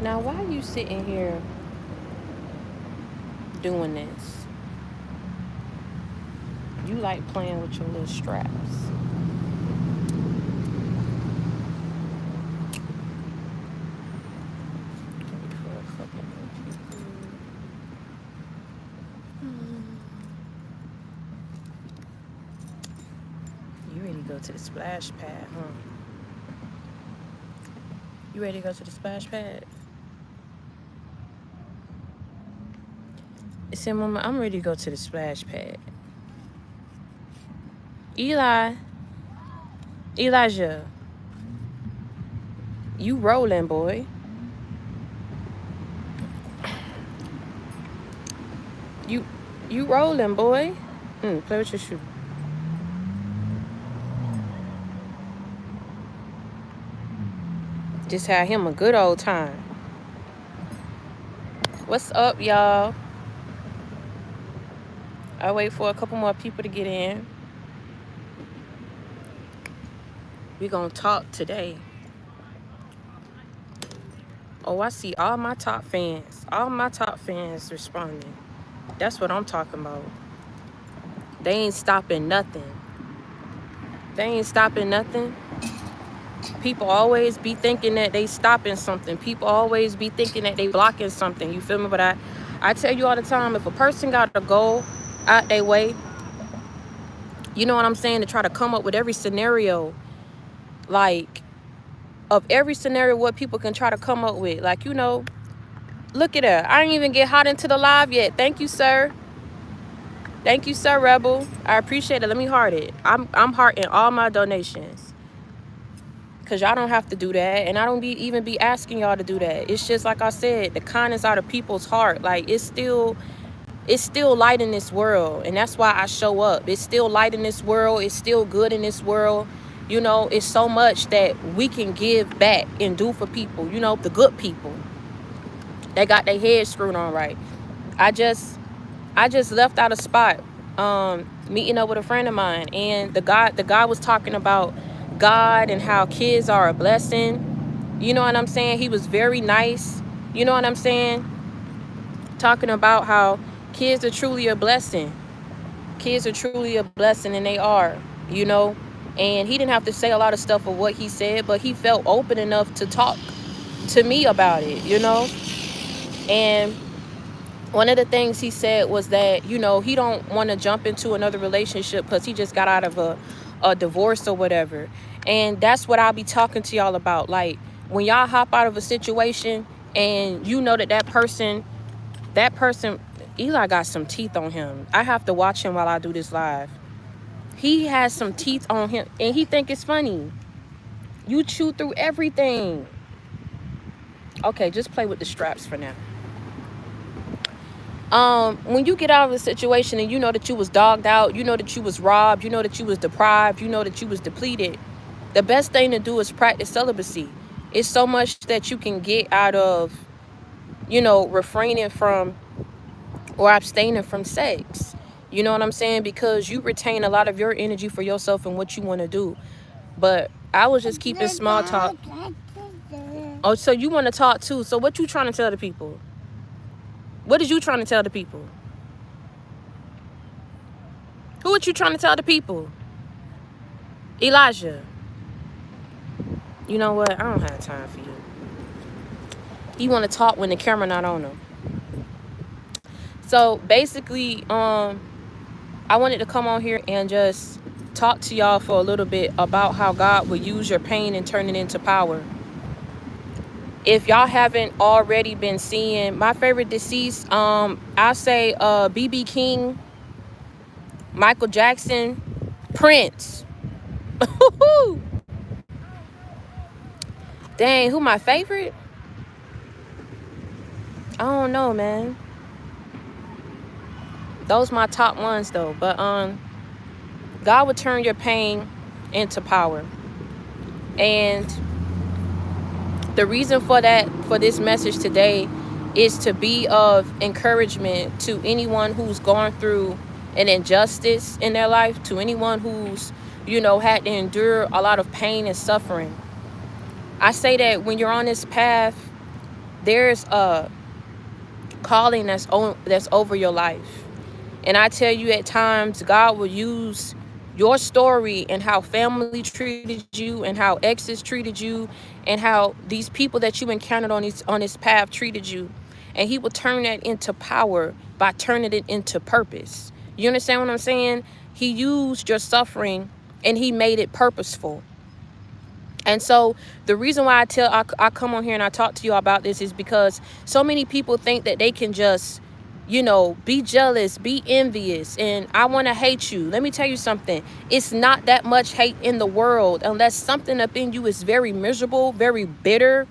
Now, why are you sitting here doing this? You like playing with your little straps. You ready to go to the splash pad, huh? You ready to go to the splash pad? It said, Mama, I'm ready to go to the splash pad. Elijah, you rolling, boy. You rolling, boy. Play with your shoe. Just had him a good old time. What's up, y'all? I wait for a couple more people to get in. We gonna talk today. Oh, I see all my top fans. All my top fans responding. That's what I'm talking about. They ain't stopping nothing. They ain't stopping nothing. People always be thinking that they stopping something. People always be thinking that they blocking something. You feel me? But I tell you all the time, if a person got a goal out their way, you know what I'm saying, to try to come up with every scenario, like, of every scenario what people can try to come up with. Like, you know, look at her. I didn't even get hot into the live yet. Thank you, sir. Thank you, sir, Rebel. I appreciate it. Let me heart it. I'm hearting all my donations. Because y'all don't have to do that. And I don't even be asking y'all to do that. It's just like I said, the kindness out of people's heart. Like, it's still light in this world. And that's why I show up. It's still light in this world. It's still good in this world. You know, it's so much that we can give back and do for people. You know, the good people. They got their heads screwed on right. I just left out a spot, meeting up with a friend of mine, and the guy was talking about God and how kids are a blessing. You know what I'm saying? He was very nice. You know what I'm saying? Talking about how kids are truly a blessing. Kids are truly a blessing, and they are, you know. And he didn't have to say a lot of stuff of what he said, but he felt open enough to talk to me about it, you know. And one of the things he said was that, you know, he don't want to jump into another relationship because he just got out of a divorce or whatever. And that's what I'll be talking to y'all about. Like, when y'all hop out of a situation and you know that person, Eli got some teeth on him. I have to watch him while I do this live. He has some teeth on him and he think it's funny. You chew through everything. Okay, just play with the straps for now. When you get out of a situation and you know that you was dogged out, you know that you was robbed, you know that you was deprived, you know that you was depleted, the best thing to do is practice celibacy. It's so much that you can get out of, you know, refraining from or abstaining from sex. You know what I'm saying? Because you retain a lot of your energy for yourself and what you want to do. But I was just keeping small talk. Oh, so you want to talk too. So what you trying to tell the people? What is you trying to tell the people? Who are you trying to tell the people? Elijah. You know what? I don't have time for you. You want to talk when the camera not on him. So basically, I wanted to come on here and just talk to y'all for a little bit about how God will use your pain and turn it into power. If y'all haven't already been seeing my favorite deceased, I'll say B.B. King, Michael Jackson, Prince. Dang, who my favorite? I don't know, man. Those my top ones though. But God would turn your pain into power. And the reason for that, for this message today, is to be of encouragement to anyone who's gone through an injustice in their life, to anyone who's, you know, had to endure a lot of pain and suffering. I say that when you're on this path, There's a calling that's over your life. And I tell you, at times, God will use your story and how family treated you and how exes treated you and how these people that you encountered on this path treated you. And he will turn that into power by turning it into purpose. You understand what I'm saying? He used your suffering and he made it purposeful. And so the reason why I come on here and I talk to you about this is because so many people think that they can just, be jealous, be envious, and I want to hate you. Let me tell you something. It's not that much hate in the world unless something up in you is very miserable, very bitter.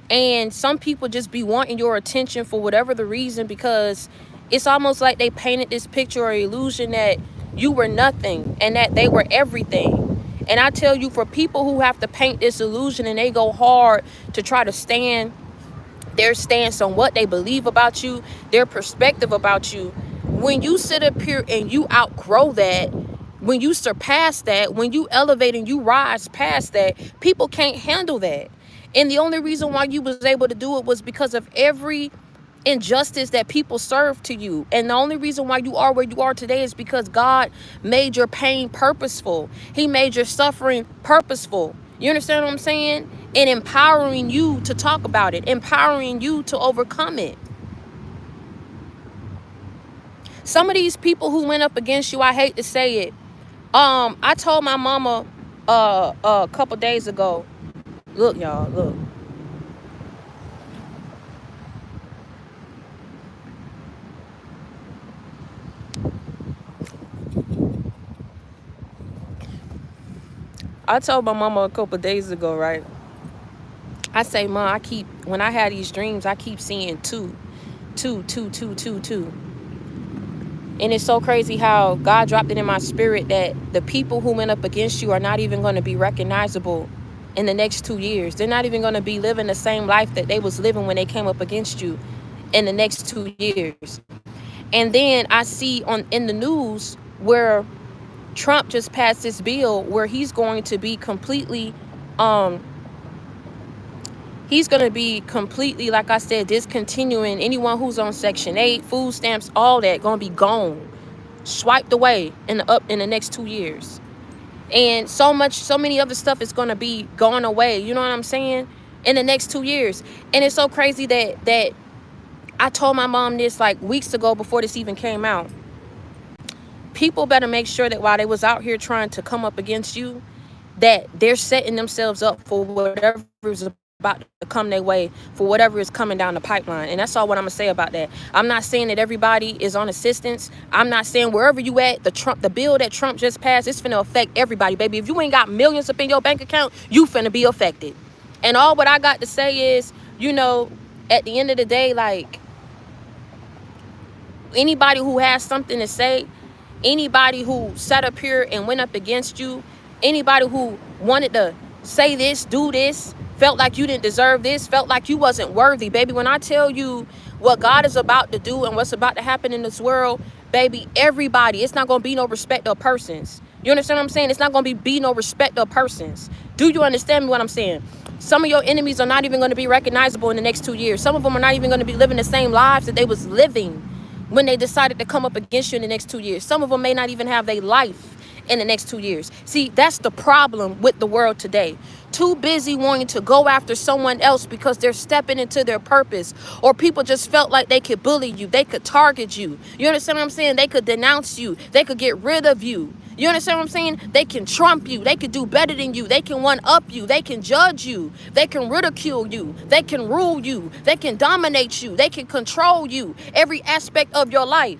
And some people just be wanting your attention for whatever the reason, because it's almost like they painted this picture or illusion that you were nothing and that they were everything. And I tell you, for people who have to paint this illusion and they go hard to try to stand their stance on what they believe about you, their perspective about you, when you sit up here and you outgrow that, when you surpass that, when you elevate and you rise past that, people can't handle that. And the only reason why you was able to do it was because of every injustice that people served to you. And the only reason why you are where you are today is because God made your pain purposeful. He made your suffering purposeful. You understand what I'm saying? And empowering you to talk about it, empowering you to overcome it. Some of these people who went up against you, I hate to say it. I told my mama a couple days ago, look, y'all, look. I told my mama a couple days ago, right? I say, Mom, when I had these dreams, I keep seeing two. And it's so crazy how God dropped it in my spirit that the people who went up against you are not even going to be recognizable in the next 2 years. They're not even going to be living the same life that they was living when they came up against you in the next 2 years. And then I see in the news where Trump just passed this bill where he's going to be completely, like I said, discontinuing anyone who's on Section 8, food stamps, all that, going to be gone, swiped away in the next 2 years. And so many other stuff is going to be gone away. You know what I'm saying? In the next 2 years. And it's so crazy that I told my mom this like weeks ago before this even came out. People better make sure that while they was out here trying to come up against you, that they're setting themselves up for whatever is about to come their way, for whatever is coming down the pipeline. And that's all what I'm gonna say about that. I'm not saying that everybody is on assistance. I'm not saying wherever you at, the bill that Trump just passed, it's finna affect everybody, baby. If you ain't got millions up in your bank account, you finna be affected. And all what I got to say is, at the end of the day, like, anybody who has something to say, anybody who sat up here and went up against you, anybody who wanted to say this, do this, felt like you didn't deserve this, felt like you wasn't worthy, baby. When I tell you what God is about to do and what's about to happen in this world, baby, everybody, it's not going to be no respect of persons. You understand what I'm saying? It's not going to be no respect of persons. Do you understand what I'm saying? Some of your enemies are not even going to be recognizable in the next 2 years. Some of them are not even going to be living the same lives that they was living when they decided to come up against you in the next 2 years. Some of them may not even have their life in the next 2 years. See, that's the problem with the world today. Too busy wanting to go after someone else because they're stepping into their purpose, or people just felt like they could bully you, they could target you. You understand what I'm saying? They could denounce you, they could get rid of you. You understand what I'm saying? They can trump you, they could do better than you, they can one up you, they can judge you, they can ridicule you, they can rule you, they can dominate you, they can control you, every aspect of your life.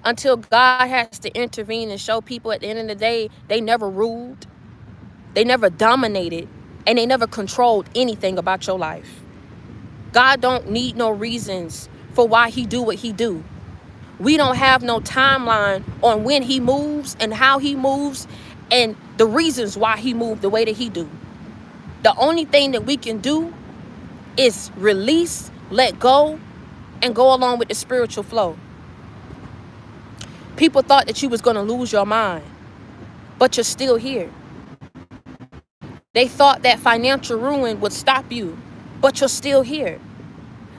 Until God has to intervene and show people at the end of the day, they never ruled, they never dominated, and they never controlled anything about your life. God don't need no reasons for why he do what he do. We don't have no timeline on when he moves and how he moves and the reasons why he moved the way that he do. The only thing that we can do is release, let go, and go along with the spiritual flow. People thought that you was going to lose your mind, but you're still here. They thought that financial ruin would stop you, but you're still here.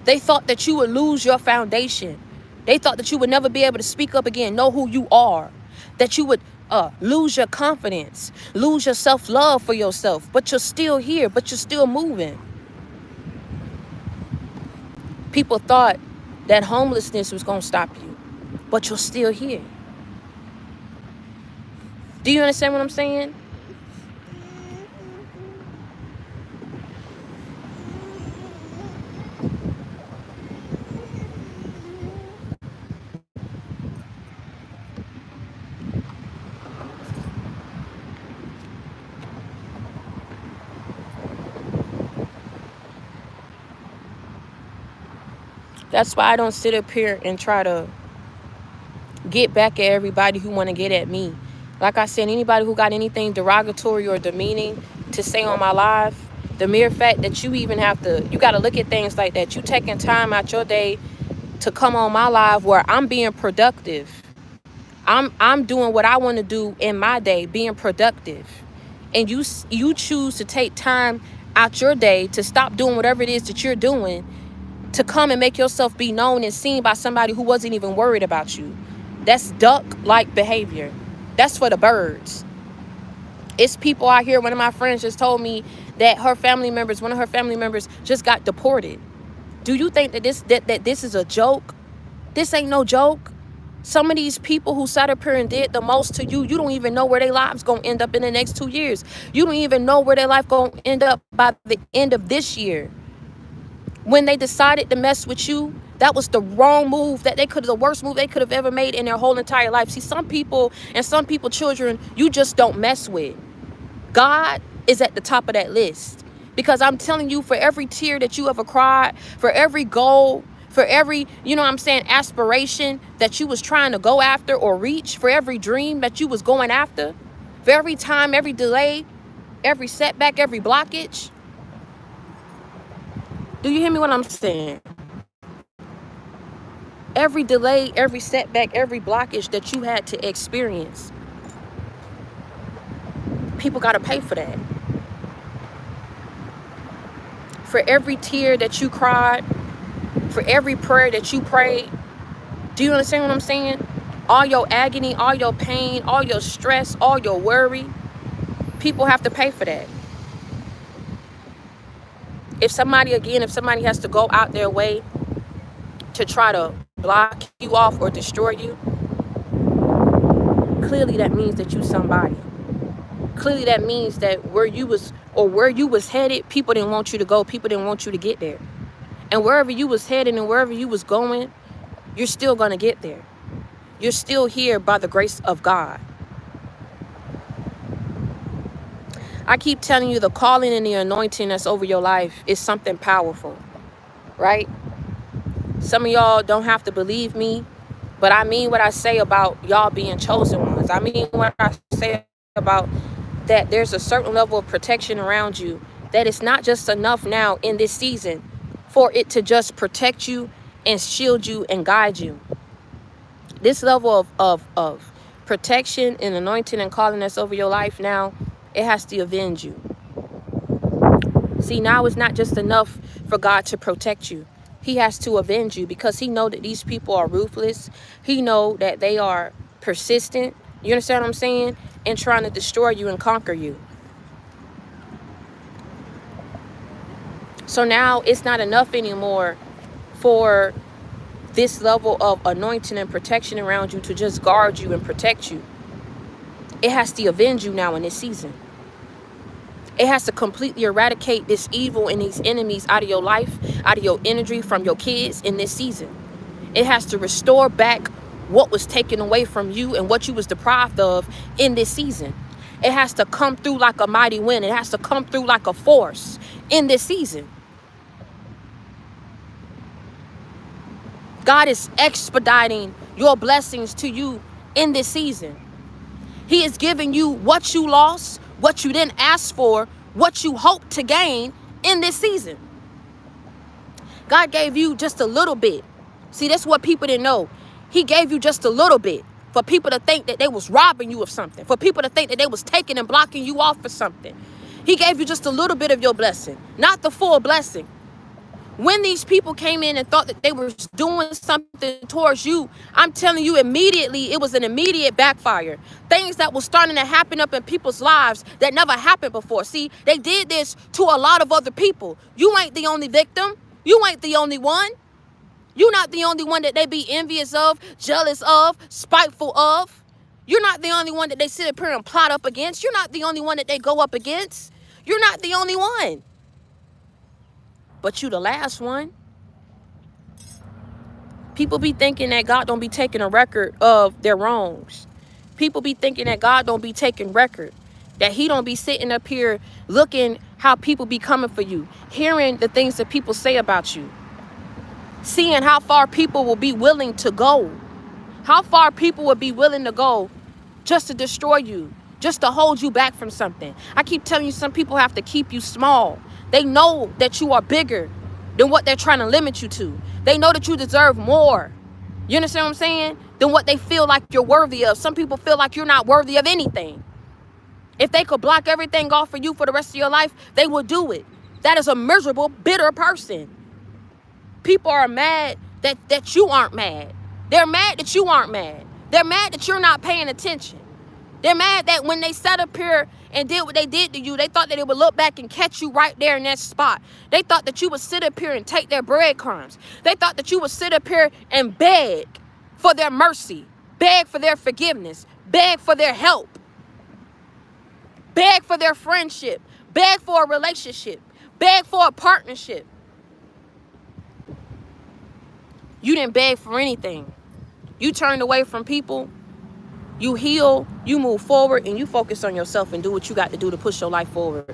They thought that you would lose your foundation. They thought that you would never be able to speak up again, know who you are, that you would lose your confidence, lose your self-love for yourself, but you're still here, but you're still moving. People thought that homelessness was going to stop you, but you're still here. Do you understand what I'm saying? That's why I don't sit up here and try to get back at everybody who want to get at me. Like I said, anybody who got anything derogatory or demeaning to say on my live, the mere fact that you even have to, you got to look at things like that. You taking time out your day to come on my live where I'm being productive. I'm doing what I want to do in my day, being productive. And you choose to take time out your day to stop doing whatever it is that you're doing to come and make yourself be known and seen by somebody who wasn't even worried about you. That's duck-like behavior. That's for the birds. It's people out here. One of my friends just told me that one of her family members just got deported. Do you think that this is a joke? This ain't no joke. Some of these people who sat up here and did the most to you, you don't even know where their lives gonna end up in the next 2 years. You don't even know where their life gonna end up by the end of this year. When they decided to mess with you, that was the wrong move, the worst move they could have ever made in their whole entire life. See, some people children, you just don't mess with. God is at the top of that list. Because I'm telling you, for every tear that you ever cried, for every goal, for every, aspiration that you was trying to go after or reach, for every dream that you was going after, for every time, every delay, every setback, every blockage. Do you hear me what I'm saying? Every delay, every setback, every blockage that you had to experience, people got to pay for that. For every tear that you cried, for every prayer that you prayed, do you understand what I'm saying? All your agony, all your pain, all your stress, all your worry, people have to pay for that. If somebody has to go out their way to try to block you off or destroy you, clearly that means that you somebody. Clearly that means that where you was headed, people didn't want you to go. People didn't want you to get there. And wherever you was headed and wherever you was going, you're still going to get there. You're still here by the grace of God. I keep telling you, the calling and the anointing that's over your life is something powerful, right? Some of y'all don't have to believe me, but I mean what I say about y'all being chosen ones. I mean what I say about that there's a certain level of protection around you, that it's not just enough now in this season for it to just protect you and shield you and guide you. This level of protection and anointing and calling that's over your life now, it has to avenge you. See, now it's not just enough for God to protect you. He has to avenge you, because he know that these people are ruthless. He know that they are persistent. You understand what I'm saying? And trying to destroy you and conquer you. So now it's not enough anymore for this level of anointing and protection around you to just guard you and protect you. It has to avenge you now in this season. It has to completely eradicate this evil and these enemies out of your life, out of your energy, from your kids in this season. It has to restore back what was taken away from you and what you was deprived of in this season. It has to come through like a mighty wind. It has to come through like a force in this season. God is expediting your blessings to you in this season. He is giving you what you lost, what you didn't ask for, what you hope to gain in this season. God gave you just a little bit. See, that's what people didn't know. He gave you just a little bit for people to think that they was robbing you of something, for people to think that they was taking and blocking you off for something. He gave you just a little bit of your blessing, not the full blessing. When these people came in and thought that they were doing something towards you, I'm telling you, immediately, it was an immediate backfire. Things that were starting to happen up in people's lives that never happened before. See, they did this to a lot of other people. You ain't the only victim. You ain't the only one. You're not the only one that they be envious of, jealous of, spiteful of. You're not the only one that they sit up here and plot up against. You're not the only one that they go up against. You're not the only one. But you the last one. People be thinking that God don't be taking a record of their wrongs. People be thinking that God don't be taking record. That he don't be sitting up here looking how people be coming for you. Hearing the things that people say about you. Seeing how far people will be willing to go. How far people will be willing to go just to destroy you. Just to hold you back from something. I keep telling you, some people have to keep you small. They know that you are bigger than what they're trying to limit you to. They know that you deserve more. You understand what I'm saying? Than what they feel like you're worthy of. Some people feel like you're not worthy of anything. If they could block everything off for you for the rest of your life, they would do it. That is a miserable, bitter person. People are mad that you aren't mad. They're mad that you aren't mad. They're mad that you're not paying attention. They're mad that when they sat up here and did what they did to you, they thought that they would look back and catch you right there in that spot. They thought that you would sit up here and take their breadcrumbs. They thought that you would sit up here and beg for their mercy, beg for their forgiveness, beg for their help, beg for their friendship, beg for a relationship, beg for a partnership. You didn't beg for anything. You turned away from people. You heal, you move forward, and you focus on yourself and do what you got to do to push your life forward.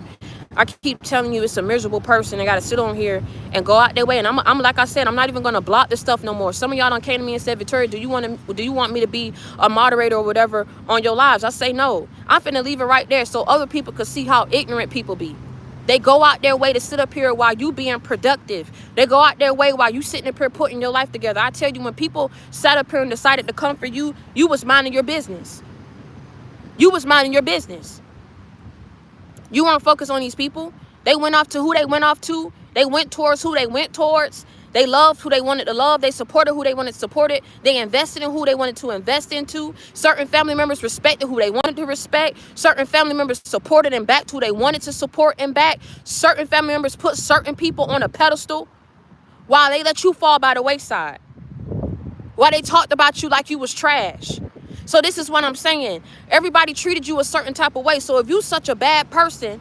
I keep telling you, it's a miserable person. They got to sit on here and go out their way. And I'm like I said, I'm not even going to block this stuff no more. Some of y'all done came to me and said, Victoria, do you want me to be a moderator or whatever on your lives? I say no. I'm finna leave it right there so other people could see how ignorant people be. They go out their way to sit up here while you being productive. They go out their way while you sitting up here putting your life together. I tell you, when people sat up here and decided to come for you, you was minding your business. You was minding your business. You weren't focused on these people. They went off to who they went off to. They went towards who they went towards. They loved who they wanted to love. They supported who they wanted to support it. They invested in who they wanted to invest into. Certain family members respected who they wanted to respect. Certain family members supported and backed who they wanted to support and back. Certain family members put certain people on a pedestal while they let you fall by the wayside. While they talked about you like you was trash. So this is what I'm saying. Everybody treated you a certain type of way. So if you such a bad person,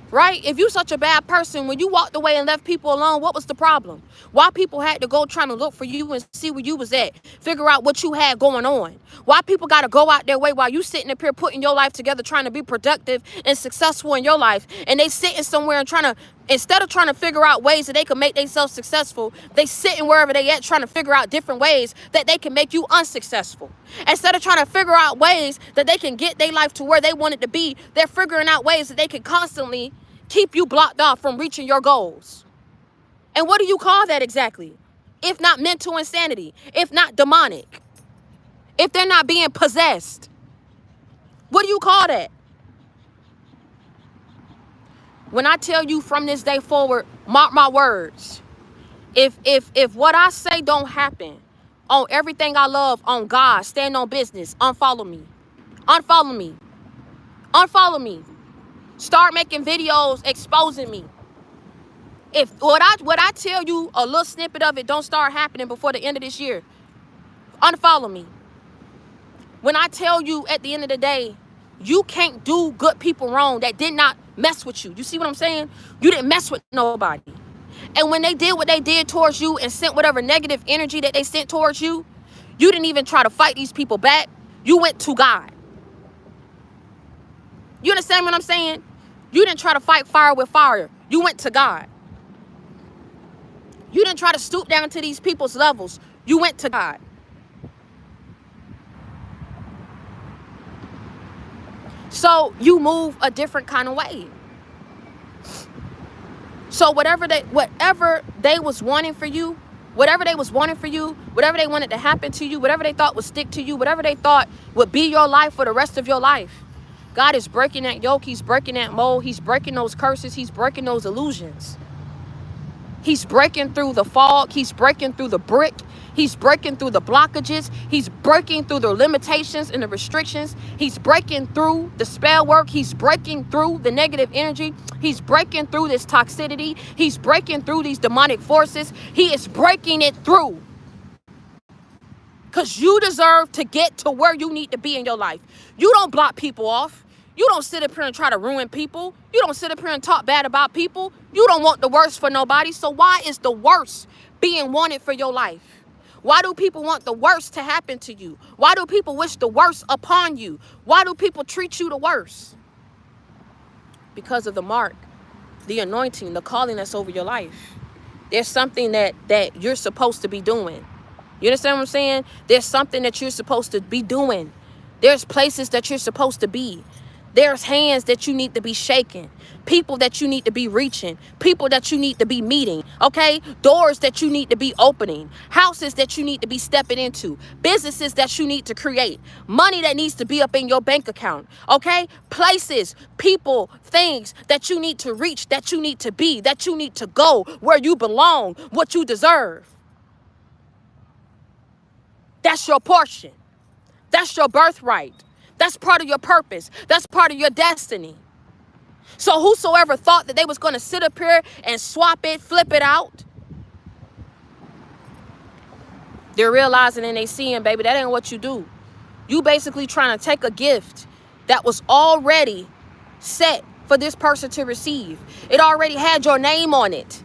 right? If you such a bad person, when you walked away and left people alone, what was the problem? Why people had to go trying to look for you and see where you was at, figure out what you had going on? Why people got to go out their way while you sitting up here putting your life together, trying to be productive and successful in your life, and they sitting somewhere and instead of trying to figure out ways that they can make themselves successful, they sitting wherever they at trying to figure out different ways that they can make you unsuccessful. Instead of trying to figure out ways that they can get their life to where they want it to be, they're figuring out ways that they can constantly keep you blocked off from reaching your goals. And what do you call that exactly? If not mental insanity, if not demonic, if they're not being possessed, what do you call that? When I tell you from this day forward, mark my words. If what I say don't happen, on everything I love, on God, stand on business, unfollow me. Unfollow me. Unfollow me. Start making videos exposing me. If what I tell you, a little snippet of it don't start happening before the end of this year, unfollow me. When I tell you at the end of the day, you can't do good people wrong that did not mess with you. You see what I'm saying? You didn't mess with nobody. And when they did what they did towards you and sent whatever negative energy that they sent towards you, you didn't even try to fight these people back. You went to God. You understand what I'm saying? You didn't try to fight fire with fire. You went to God. You didn't try to stoop down to these people's levels. You went to God. So you move a different kind of way. So whatever they was wanting for you, whatever they wanted to happen to you, whatever they thought would stick to you, whatever they thought would be your life for the rest of your life. God is breaking that yoke. He's breaking that mold. He's breaking those curses. He's breaking those illusions. He's breaking through the fog. He's breaking through the brick. He's breaking through the blockages. He's breaking through the limitations and the restrictions. He's breaking through the spell work. He's breaking through the negative energy. He's breaking through this toxicity. He's breaking through these demonic forces. He is breaking it through. Because you deserve to get to where you need to be in your life. You don't block people off. You don't sit up here and try to ruin people. You don't sit up here and talk bad about people. You don't want the worst for nobody. So why is the worst being wanted for your life? Why do people want the worst to happen to you? Why do people wish the worst upon you? Why do people treat you the worst? Because of the mark, the anointing, the calling that's over your life. There's something that you're supposed to be doing. You understand what I'm saying? There's something that you're supposed to be doing. There's places that you're supposed to be. There's hands that you need to be shaking. People that you need to be reaching. People that you need to be meeting. Okay? Doors that you need to be opening. Houses that you need to be stepping into. Businesses that you need to create. Money that needs to be up in your bank account. Okay? Places, people, things that you need to reach, that you need to be, that you need to go, where you belong, what you deserve. That's your portion. That's your birthright. That's part of your purpose. That's part of your destiny. So whosoever thought that they was going to sit up here and swap it, flip it out, they're realizing and they seeing, baby, that ain't what you do. You basically trying to take a gift that was already set for this person to receive. It already had your name on it.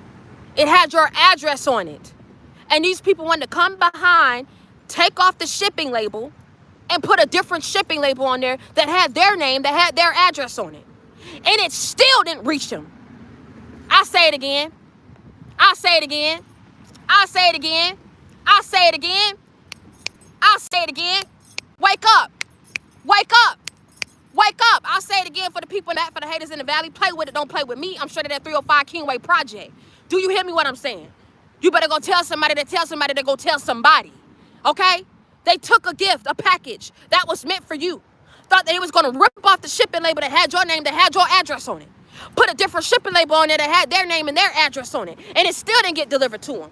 It had your address on it. And these people want to come behind, take off the shipping label, and put a different shipping label on there that had their name, that had their address on it. And it still didn't reach them. I say it again. I say it again. I say it again. I say it again. I say it again. Wake up. Wake up. Wake up. I'll say it again for the people in that, for the haters in the valley. Play with it, don't play with me. I'm straight at that 305 Kingway project. Do you hear me what I'm saying? You better go tell somebody that tell somebody to go tell somebody. Okay? They took a gift, a package that was meant for you. Thought that it was going to rip off the shipping label that had your name, that had your address on it. Put a different shipping label on there that had their name and their address on it. And it still didn't get delivered to them.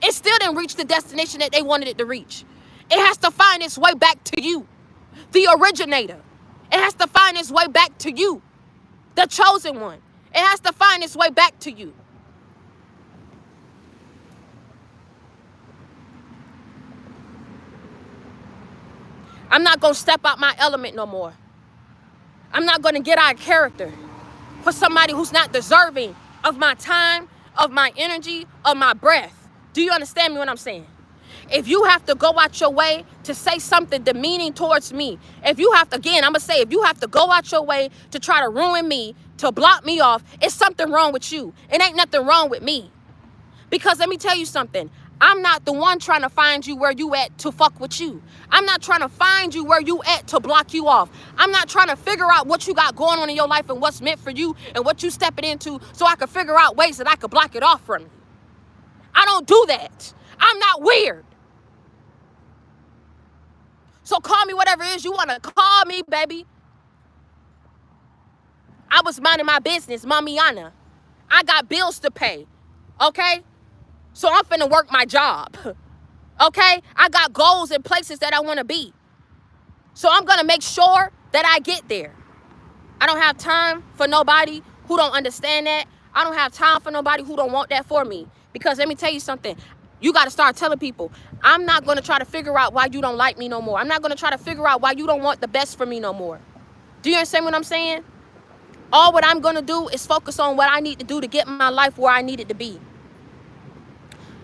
It still didn't reach the destination that they wanted it to reach. It has to find its way back to you, the originator. It has to find its way back to you, the chosen one. It has to find its way back to you. I'm not going to step out my element no more. I'm not going to get out of character for somebody who's not deserving of my time, of my energy, of my breath. Do you understand me what I'm saying? If you have to go out your way to say something demeaning towards me, if you have to, again, I'm going to say, if you have to go out your way to try to ruin me, to block me off, it's something wrong with you. It ain't nothing wrong with me. Because let me tell you something. I'm not the one trying to find you where you at to fuck with you. I'm not trying to find you where you at to block you off. I'm not trying to figure out what you got going on in your life and what's meant for you and what you stepping into so I can figure out ways that I could block it off from you. I don't do that. I'm not weird. So call me whatever it is you want to call me, baby. I was minding my business, Mamiana. I got bills to pay, okay? So I'm finna work my job, okay? I got goals and places that I want to be. So I'm going to make sure that I get there. I don't have time for nobody who don't understand that. I don't have time for nobody who don't want that for me. Because let me tell you something. You got to start telling people, I'm not going to try to figure out why you don't like me no more. I'm not going to try to figure out why you don't want the best for me no more. Do you understand what I'm saying? All what I'm going to do is focus on what I need to do to get my life where I need it to be.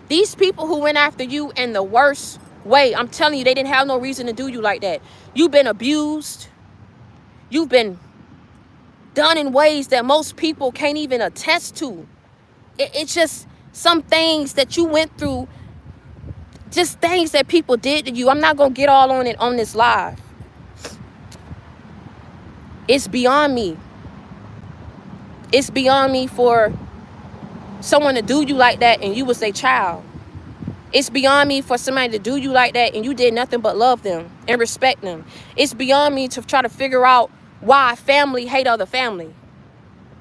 These people who went after you in the worst way, I'm telling you, they didn't have no reason to do you like that. You've been abused. You've been done in ways that most people can't even attest to. It's just some things that you went through, just things that people did to you. I'm not going to get all on it on this live. It's beyond me. It's beyond me for someone to do you like that and you was their child. It's beyond me for somebody to do you like that and you did nothing but love them and respect them. It's beyond me to try to figure out why family hate other family,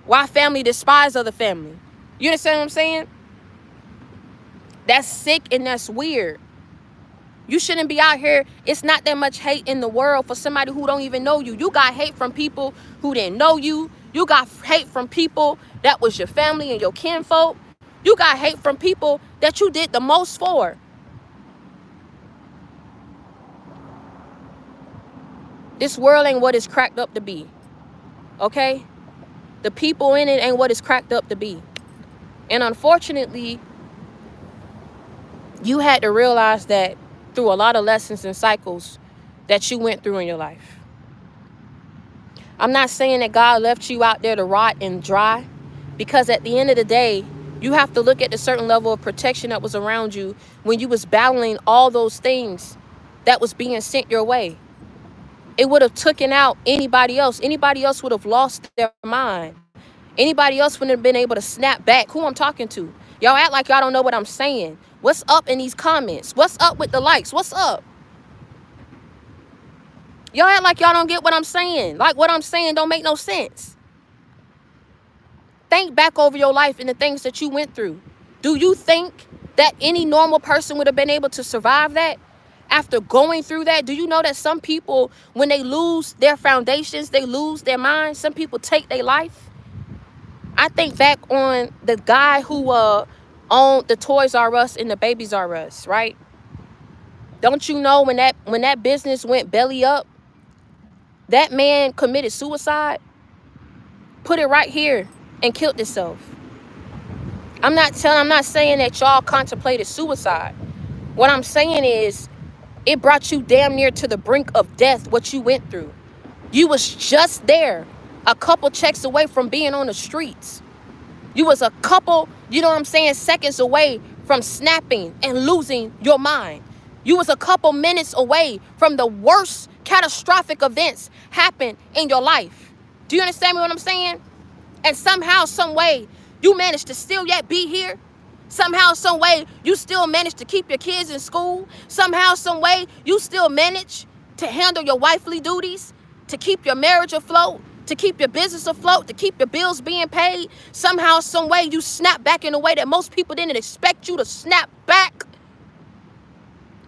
why family despise other family. You understand what I'm saying? That's sick and that's weird. You shouldn't be out here. It's not that much hate in the world for somebody who don't even know you. You got hate from people who didn't know you. You got hate from people that was your family and your kinfolk. You got hate from people that you did the most for. This world ain't what it's cracked up to be. Okay? The people in it ain't what it's cracked up to be. And unfortunately, you had to realize that through a lot of lessons and cycles that you went through in your life. I'm not saying that God left you out there to rot and dry, because at the end of the day, you have to look at the certain level of protection that was around you when you was battling all those things that was being sent your way. It would have taken out anybody else. Anybody else would have lost their mind. Anybody else wouldn't have been able to snap back. Who I'm talking to? Y'all act like y'all don't know what I'm saying. What's up in these comments? What's up with the likes? What's up? Y'all act like y'all don't get what I'm saying. Like what I'm saying don't make no sense. Think back over your life and the things that you went through. Do you think that any normal person would have been able to survive that? After going through that, do you know that some people, when they lose their foundations, they lose their mind? Some people take their life. I think back on the guy who owned the Toys R Us and the Babies R Us, right? Don't you know when that business went belly up, that man committed suicide, put it right here, and killed himself. I'm not saying that y'all contemplated suicide. What I'm saying is it brought you damn near to the brink of death, what you went through. You was just there, a couple checks away from being on the streets. You was a couple, you know what I'm saying, seconds away from snapping and losing your mind. You was a couple minutes away from the worst catastrophic events happen in your life. Do you understand me what I'm saying? And somehow, some way, you managed to still yet be here. Somehow, some way, you still managed to keep your kids in school. Somehow, some way, you still manage to handle your wifely duties, to keep your marriage afloat, to keep your business afloat, to keep your bills being paid. Somehow, some way, you snap back in a way that most people didn't expect you to snap back.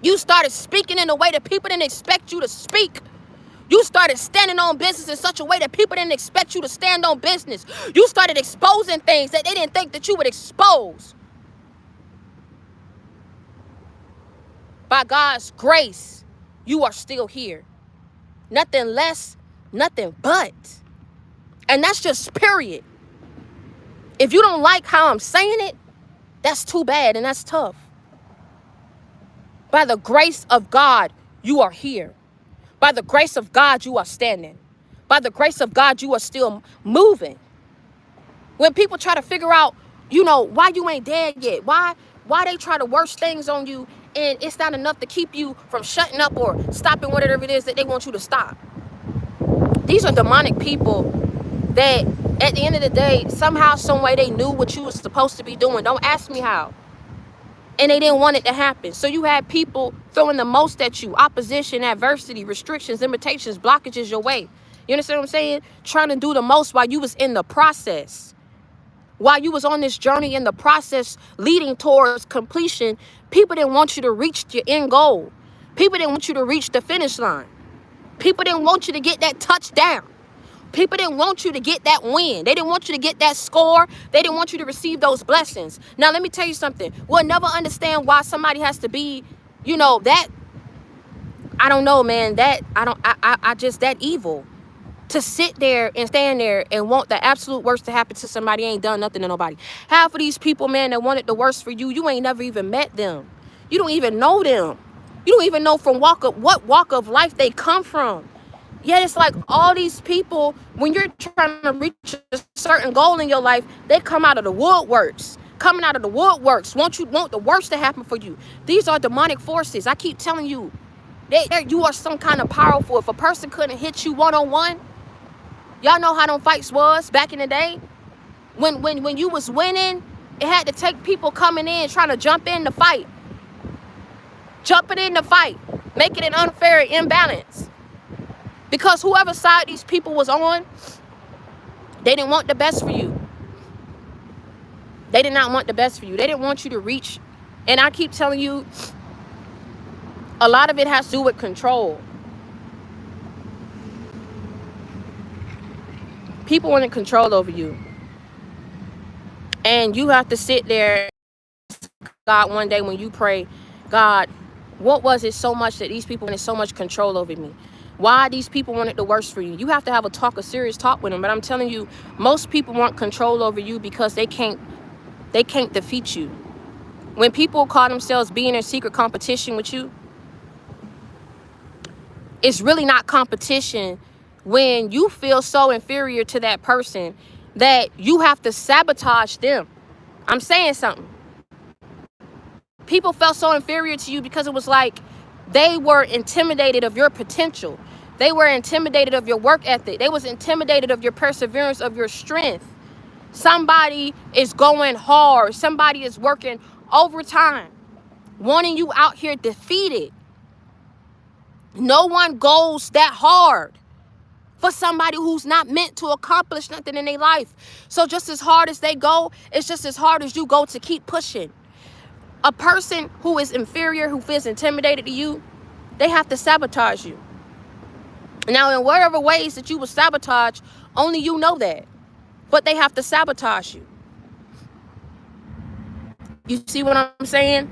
You started speaking in a way that people didn't expect you to speak. You started standing on business in such a way that people didn't expect you to stand on business. You started exposing things that they didn't think that you would expose. By God's grace, you are still here. Nothing less, nothing but. And that's just period. If you don't like how I'm saying it, that's too bad and that's tough. By the grace of God, you are here. By the grace of God, you are standing. By the grace of God, you are still moving. When people try to figure out, why you ain't dead yet, why they try to worst things on you, and it's not enough to keep you from shutting up or stopping whatever it is that they want you to stop. These are demonic people that at the end of the day, somehow, some way they knew what you was supposed to be doing. Don't ask me how. And they didn't want it to happen. So you had people throwing the most at you: opposition, adversity, restrictions, limitations, blockages your way. You understand what I'm saying? Trying to do the most while you was in the process. While you was on this journey in the process leading towards completion, people didn't want you to reach your end goal. People didn't want you to reach the finish line. People didn't want you to get that touchdown. People didn't want you to get that win. They didn't want you to get that score. They didn't want you to receive those blessings. Now, let me tell you something. We'll never understand why somebody has to be, that, I don't know, man, that, I just that evil. To sit there and stand there and want the absolute worst to happen to somebody ain't done nothing to nobody. Half of these people, man, that wanted the worst for you, you ain't never even met them. You don't even know them. You don't even know from what walk of life they come from. Yet it's like all these people, when you're trying to reach a certain goal in your life, they come out of the woodworks. Coming out of the woodworks, want the worst to happen for you. These are demonic forces. I keep telling you, you are some kind of powerful. If a person couldn't hit you one-on-one, y'all know how them fights was back in the day. When you was winning, it had to take people coming in trying to jump in the fight. Jumping in the fight, making it unfair imbalance. Because whoever side these people was on, they didn't want the best for you. They did not want the best for you. They didn't want you to reach. And I keep telling you, a lot of it has to do with control. People want to control over you. And you have to sit there, God, one day when you pray, God, what was it so much that these people wanted so much control over me? Why these people wanted the worst for you? You have to have a serious talk with them. But I'm telling you, most people want control over you because they can't defeat you. When people call themselves being in secret competition with you, it's really not competition when you feel so inferior to that person that you have to sabotage them. I'm saying something. People felt so inferior to you because it was like they were intimidated of your potential. They were intimidated of your work ethic. They was intimidated of your perseverance, of your strength. Somebody is going hard. Somebody is working overtime, wanting you out here defeated. No one goes that hard for somebody who's not meant to accomplish nothing in their life. So just as hard as they go, it's just as hard as you go to keep pushing. A person who is inferior, who feels intimidated to you, they have to sabotage you. Now, in whatever ways that you will sabotage, only you know that. But they have to sabotage you. You see what I'm saying?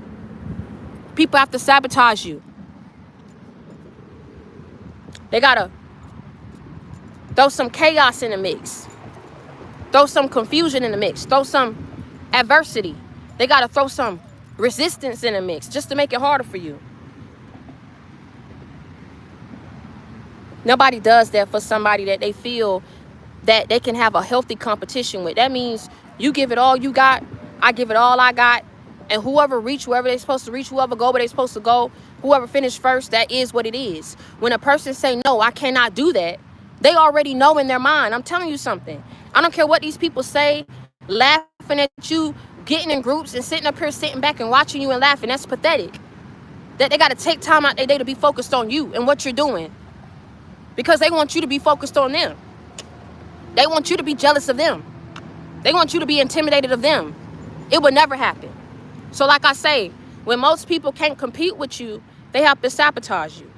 People have to sabotage you. They gotta throw some chaos in the mix. Throw some confusion in the mix. Throw some adversity. They gotta throw some resistance in the mix just to make it harder for you. Nobody does that for somebody that they feel that they can have a healthy competition with. That means you give it all you got, I give it all I got, and whoever reach wherever they're supposed to reach, whoever go where they're supposed to go, whoever finish first, that is what it is. When a person say, no, I cannot do that, they already know in their mind. I'm telling you something. I don't care what these people say, laughing at you, getting in groups and sitting up here, sitting back and watching you and laughing. That's pathetic. That they got to take time out their day to be focused on you and what you're doing. Because they want you to be focused on them. They want you to be jealous of them. They want you to be intimidated of them. It will never happen. So like I say, when most people can't compete with you, they have to sabotage you.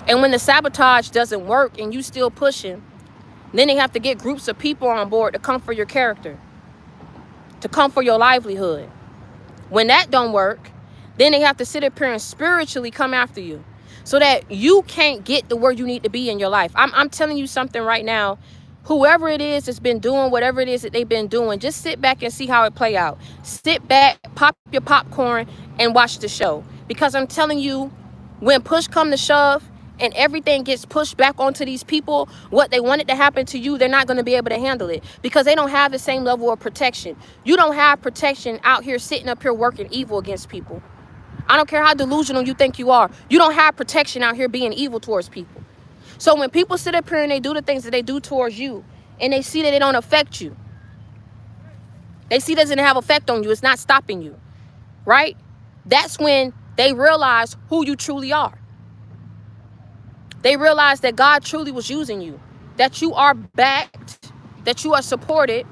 And when the sabotage doesn't work and you still pushing, then they have to get groups of people on board to come for your character, to come for your livelihood. When that don't work, then they have to sit up here and spiritually come after you so that you can't get to where you need to be in your life. I'm telling you something right now. Whoever it is that's been doing whatever it is that they've been doing, just sit back and see how it play out. Sit back, pop your popcorn, and watch the show. Because I'm telling you, when push come to shove and everything gets pushed back onto these people, what they wanted to happen to you, they're not going to be able to handle it because they don't have the same level of protection. You don't have protection out here sitting up here working evil against people. I don't care how delusional you think you are. You don't have protection out here being evil towards people. So when people sit up here and they do the things that they do towards you and they see that it don't affect you, they see it doesn't have effect on you, it's not stopping you, right? That's when they realize who you truly are. They realize that God truly was using you, that you are backed, that you are supported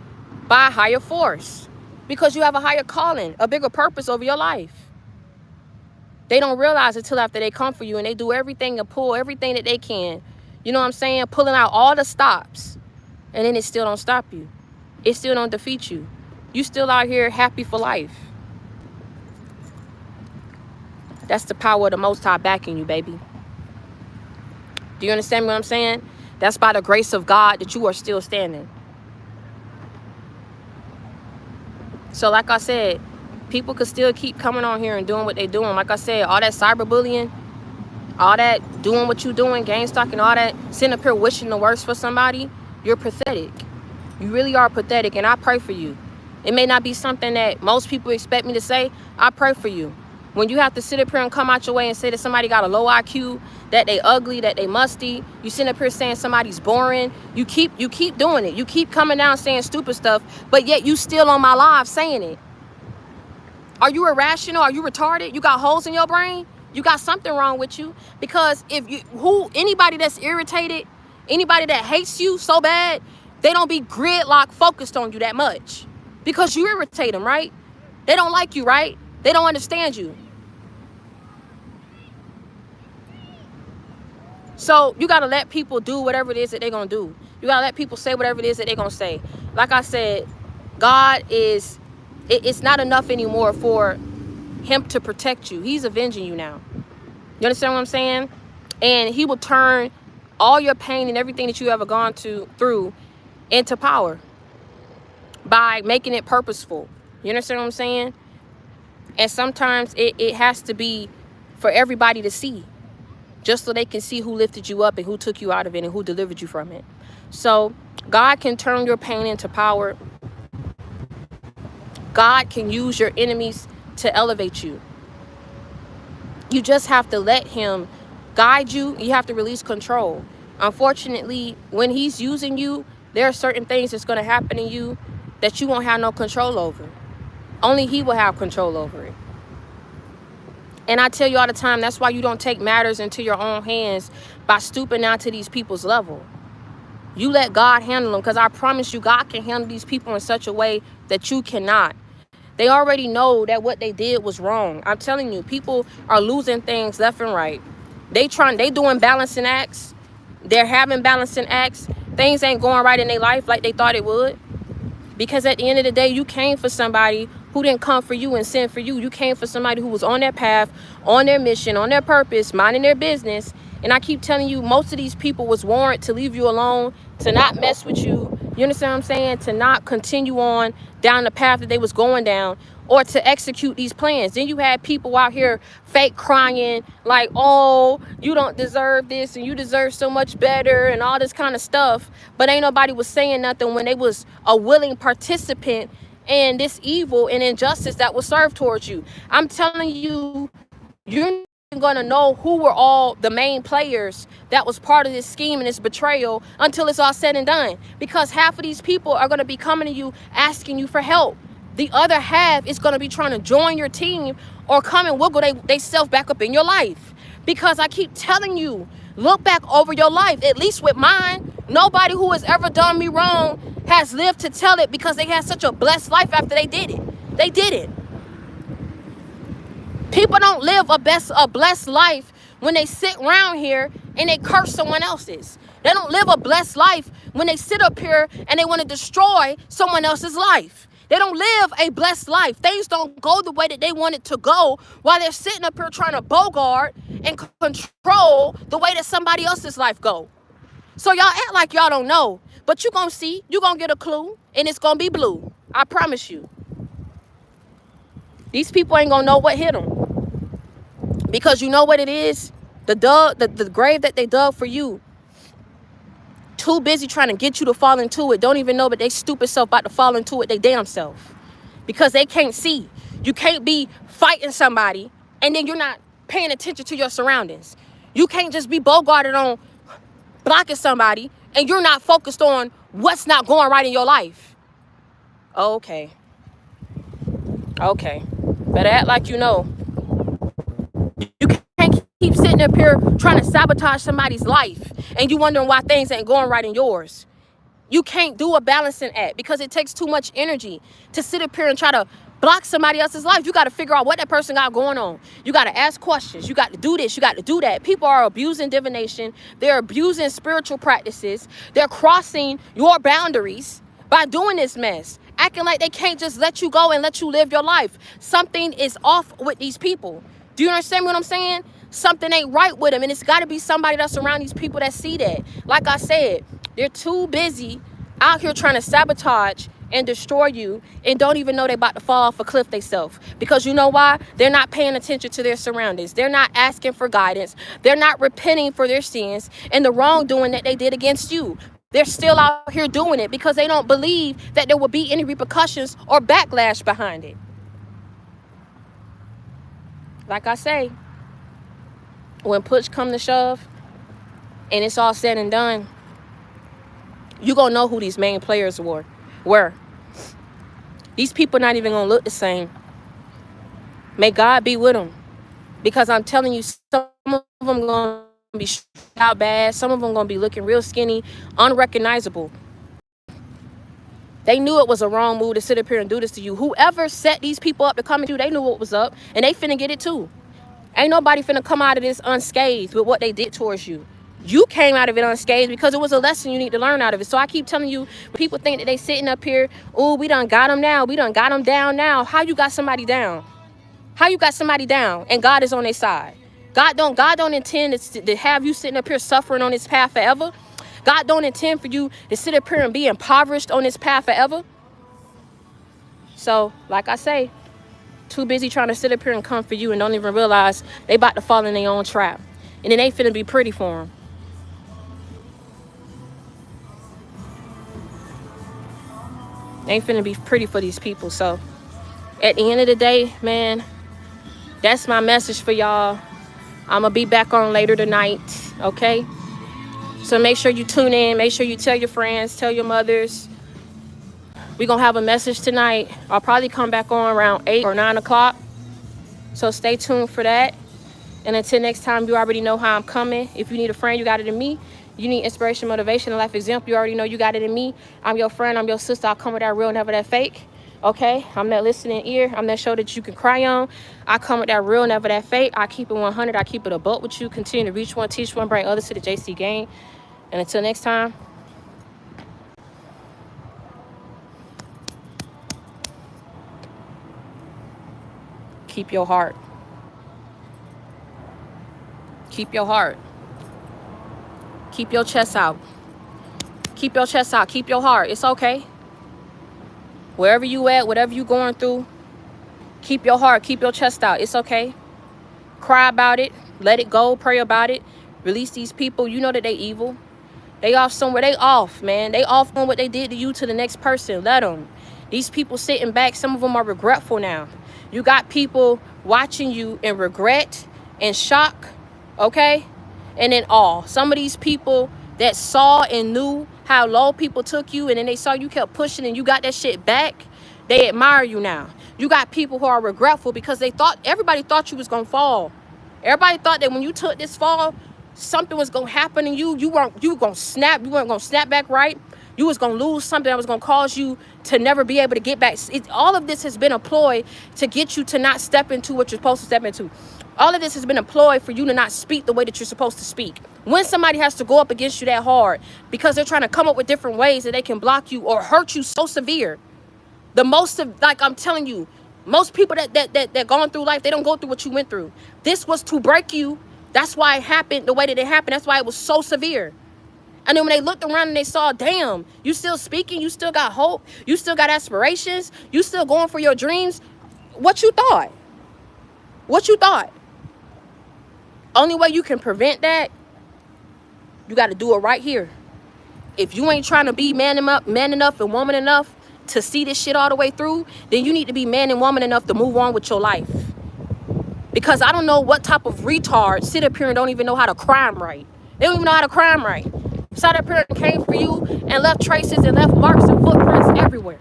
by a higher force because you have a higher calling, a bigger purpose over your life. They don't realize it till after they come for you and they do everything and pull everything that they can. You know what I'm saying? Pulling out all the stops. And then it still don't stop you. It still don't defeat you. You still out here happy for life. That's the power of the Most High backing you, baby. Do you understand what I'm saying? That's by the grace of God that you are still standing. So like I said, people could still keep coming on here and doing what they're doing. Like I said, all that cyberbullying, all that doing what you're doing, gang stalking, all that, sitting up here wishing the worst for somebody, you're pathetic. You really are pathetic, and I pray for you. It may not be something that most people expect me to say. I pray for you. When you have to sit up here and come out your way and say that somebody got a low IQ, that they ugly, that they musty, you sit up here saying somebody's boring, you keep doing it. You keep coming down saying stupid stuff, but yet you still on my live saying it. Are you irrational? Are you retarded? You got holes in your brain? You got something wrong with you. Because if you, anybody that's irritated, anybody that hates you so bad, they don't be gridlock focused on you that much. Because you irritate them, right? They don't like you, right? They don't understand you. So you got to let people do whatever it is that they're going to do. You got to let people say whatever it is that they're going to say. Like I said, God is, it's not enough anymore for him to protect you. He's avenging you now. You understand what I'm saying? And he will turn all your pain and everything that you ever gone through into power by making it purposeful. You understand what I'm saying? And sometimes it has to be for everybody to see, just so they can see who lifted you up and who took you out of it and who delivered you from it. So God can turn your pain into power. God can use your enemies to elevate you. You just have to let him guide you. You have to release control. Unfortunately, when he's using you, there are certain things that's going to happen in you that you won't have no control over. Only he will have control over it. And I tell you all the time, that's why you don't take matters into your own hands by stooping down to these people's level. You let God handle them, because I promise you, God can handle these people in such a way that you cannot. They already know that what they did was wrong. I'm telling you, people are losing things left and right. They doing balancing acts. They're having balancing acts. Things ain't going right in their life like they thought it would. Because at the end of the day, you came for somebody who didn't come for you and send for you. You came for somebody who was on their path, on their mission, on their purpose, minding their business. And I keep telling you, most of these people was warranted to leave you alone, to not mess with you. You understand what I'm saying? To not continue on down the path that they was going down, or to execute these plans. Then you had people out here fake crying like, oh, you don't deserve this and you deserve so much better and all this kind of stuff. But ain't nobody was saying nothing when they was a willing participant in this evil and injustice that was served towards you. I'm telling you, you're going to know who were all the main players that was part of this scheme and this betrayal until it's all said and done. Because half of these people are going to be coming to you asking you for help. The other half is going to be trying to join your team or come and wiggle they self back up in your life. Because I keep telling you, look back over your life. At least with mine, nobody who has ever done me wrong has lived to tell it, because they had such a blessed life after they did it. They did it. People don't live a blessed life when they sit around here and they curse someone else's. They don't live a blessed life when they sit up here and they want to destroy someone else's life. They don't live a blessed life. Things don't go the way that they want it to go while they're sitting up here trying to bogart and control the way that somebody else's life go. So y'all act like y'all don't know, but you're going to see, you're going to get a clue, and it's going to be blue. I promise you. These people ain't going to know what hit them. Because you know what it is? The grave that they dug for you, too busy trying to get you to fall into it, don't even know but they stupid self about to fall into it they damn self. Because they can't see. You can't be fighting somebody and then you're not paying attention to your surroundings. You can't just be bogarted on blocking somebody and you're not focused on what's not going right in your life. Okay. Better act like you know. You can't keep sitting up here trying to sabotage somebody's life and you wondering why things ain't going right in yours. You can't do a balancing act because it takes too much energy to sit up here and try to block somebody else's life. You got to figure out what that person got going on. You got to ask questions. You got to do this. You got to do that. People are abusing divination. They're abusing spiritual practices. They're crossing your boundaries by doing this mess. Acting like they can't just let you go and let you live your life. Something is off with these people. Do you understand what I'm saying? Something ain't right with them. And it's got to be somebody that's around these people that see that. Like I said, they're too busy out here trying to sabotage and destroy you and don't even know they're about to fall off a cliff themselves. Because you know why? They're not paying attention to their surroundings. They're not asking for guidance. They're not repenting for their sins and the wrongdoing that they did against you. They're still out here doing it because they don't believe that there will be any repercussions or backlash behind it. Like I say, when push come to shove and it's all said and done, you're going to know who these main players were. These people not even going to look the same. May God be with them. Because I'm telling you, some of them going to be out bad. Some of them going to be looking real skinny, unrecognizable. They knew it was a wrong move to sit up here and do this to you. Whoever set these people up to come at you, they knew what was up. And they finna get it too. Ain't nobody finna come out of this unscathed with what they did towards you. You came out of it unscathed because it was a lesson you need to learn out of it. So I keep telling you, people think that they sitting up here, oh, we done got them now. We done got them down now. How you got somebody down? How you got somebody down and God is on their side? God don't intend to have you sitting up here suffering on this path forever. God don't intend for you to sit up here and be impoverished on this path forever. So, like I say, too busy trying to sit up here and come for you and don't even realize they about to fall in their own trap. And it ain't finna be pretty for them. Ain't finna be pretty for these people. So, at the end of the day, man, that's my message for y'all. I'm going to be back on later tonight, okay? So make sure you tune in. Make sure you tell your friends, tell your mothers. We're going to have a message tonight. I'll probably come back on around 8 or 9 o'clock. So stay tuned for that. And until next time, you already know how I'm coming. If you need a friend, you got it in me. You need inspiration, motivation, and life example, you already know you got it in me. I'm your friend. I'm your sister. I'll come with that real, never that fake. Okay? I'm that listening ear. I'm that show that you can cry on. I come with that real, never that fake. I keep it 100. I keep it a buck with you. Continue to reach one, teach one, bring others to the JC game. And until next time, keep your heart. Keep your heart. Keep your chest out. Keep your chest out. Keep your heart. It's okay. Wherever you at, whatever you going through, keep your heart. Keep your chest out. It's okay. Cry about it. Let it go. Pray about it. Release these people. You know that they evil. They off somewhere. They off, man. They off on what they did to you to the next person. Let them. These people sitting back, some of them are regretful now. You got people watching you in regret and shock, okay? And in awe. Some of these people that saw and knew how low people took you, and then they saw you kept pushing and you got that shit back, they admire you now. You got people who are regretful because everybody thought you was gonna fall. Everybody thought that when you took this fall, something was gonna happen to you. You weren't gonna snap. You weren't gonna snap back right. You was gonna lose something that was gonna cause you to never be able to get back. All of this has been a ploy to get you to not step into what you're supposed to step into. All of this has been a ploy for you to not speak the way that you're supposed to speak. When somebody has to go up against you that hard because they're trying to come up with different ways that they can block you or hurt you so severe, like I'm telling you, most people that gone through life, they don't go through what you went through. This was to break you. That's why it happened the way that it happened. That's why it was so severe. And then when they looked around and they saw, damn, you still speaking, you still got hope, you still got aspirations, you still going for your dreams. What you thought? What you thought? Only way you can prevent that, you got to do it right here. If you ain't trying to be man enough and woman enough to see this shit all the way through, then you need to be man and woman enough to move on with your life. Because I don't know what type of retard sit up here and don't even know how to crime right. They don't even know how to crime right. Sat up here and came for you and left traces and left marks and footprints everywhere.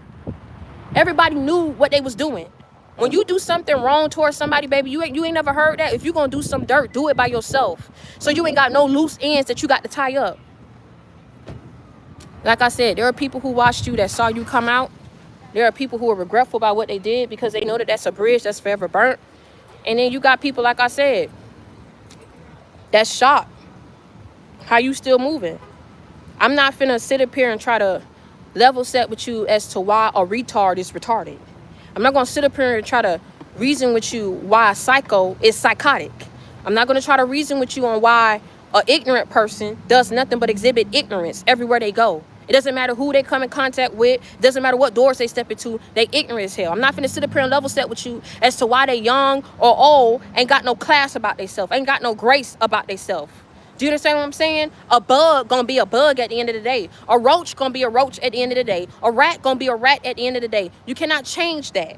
Everybody knew what they was doing. When you do something wrong towards somebody, baby, you ain't never heard that. If you gonna do some dirt, do it by yourself. So you ain't got no loose ends that you got to tie up. Like I said, there are people who watched you that saw you come out. There are people who are regretful about what they did because they know that that's a bridge that's forever burnt. And then you got people, like I said, that's shocked. How you still moving? I'm not finna sit up here and try to level set with you as to why a retard is retarded. I'm not gonna sit up here and try to reason with you why a psycho is psychotic. I'm not gonna try to reason with you on why an ignorant person does nothing but exhibit ignorance everywhere they go. It doesn't matter who they come in contact with. It doesn't matter what doors they step into. They ignorant as hell. I'm not finna sit up here and level set with you as to why they young or old, ain't got no class about themselves, ain't got no grace about themselves. Do you understand what I'm saying? A bug gonna be a bug at the end of the day. A roach gonna be a roach at the end of the day. A rat gonna be a rat at the end of the day. You cannot change that.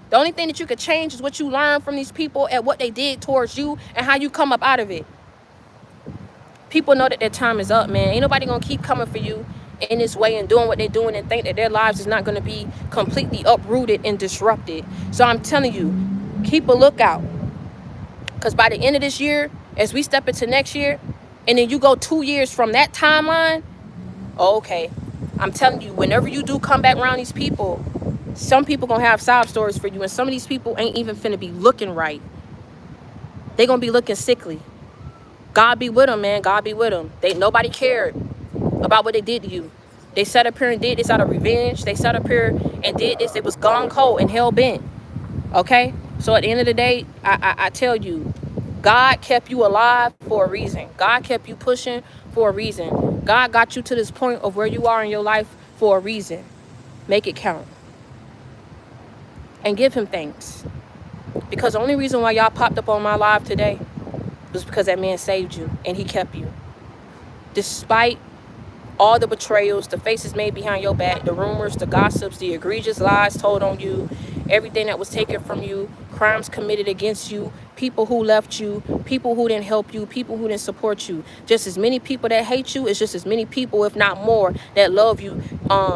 The only thing that you could change is what you learn from these people and what they did towards you and how you come up out of it. People know that their time is up, man. Ain't nobody gonna keep coming for you in this way and doing what they're doing and think that their lives is not gonna be completely uprooted and disrupted. So I'm telling you, Keep a lookout. Because by the end of this year, as we step into next year, and then you go 2 years from that timeline, okay, I'm telling you, whenever you do come back around these people, some people gonna have sob stories for you, and some of these people ain't even finna be looking right. They gonna be looking sickly. God be with them, man. God be with them. Nobody cared about what they did to you. They sat up here and did this out of revenge. They sat up here and did this. It was gone cold and hell bent. Okay? So at the end of the day, I tell you, God kept you alive for a reason. God kept you pushing for a reason. God got you to this point of where you are in your life for a reason. Make it count. And give him thanks. Because the only reason why y'all popped up on my live today was because that man saved you and he kept you. Despite all the betrayals, the faces made behind your back, the rumors, the gossips, the egregious lies told on you, everything that was taken from you, crimes committed against you, people who left you, people who didn't help you, people who didn't support you. Just as many people that hate you, it's just as many people, if not more, that love you,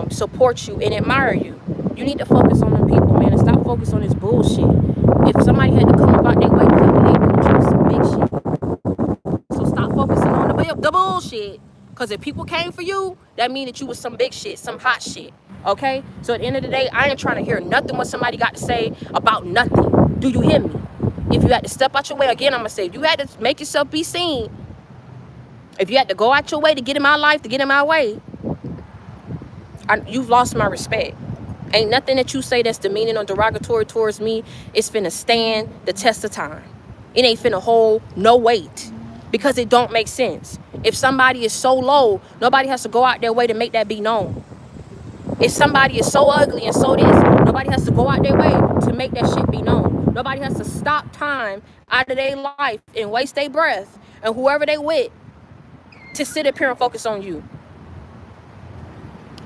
support you, and admire you. You need to focus on them people, man, and stop focusing on this bullshit. If somebody had to come about their way, people, they do you some big shit. So stop focusing on the bullshit. Because if people came for you, that means that you was some big shit, some hot shit. Okay? So at the end of the day, I ain't trying to hear nothing what somebody got to say about nothing. Do you hear me? If you had to step out your way, again, I'm going to say, if you had to make yourself be seen, if you had to go out your way to get in my life, to get in my way, you've lost my respect. Ain't nothing that you say that's demeaning or derogatory towards me is finna stand the test of time. It ain't finna hold no weight because it don't make sense. If somebody is so low, nobody has to go out their way to make that be known. If somebody is so ugly and so this, nobody has to go out their way to make that shit be known. Nobody has to stop time out of their life and waste their breath and whoever they with to sit up here and focus on you.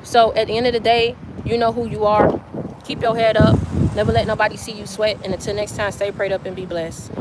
So at the end of the day, you know who you are. Keep your head up. Never let nobody see you sweat. And until next time, stay prayed up and be blessed.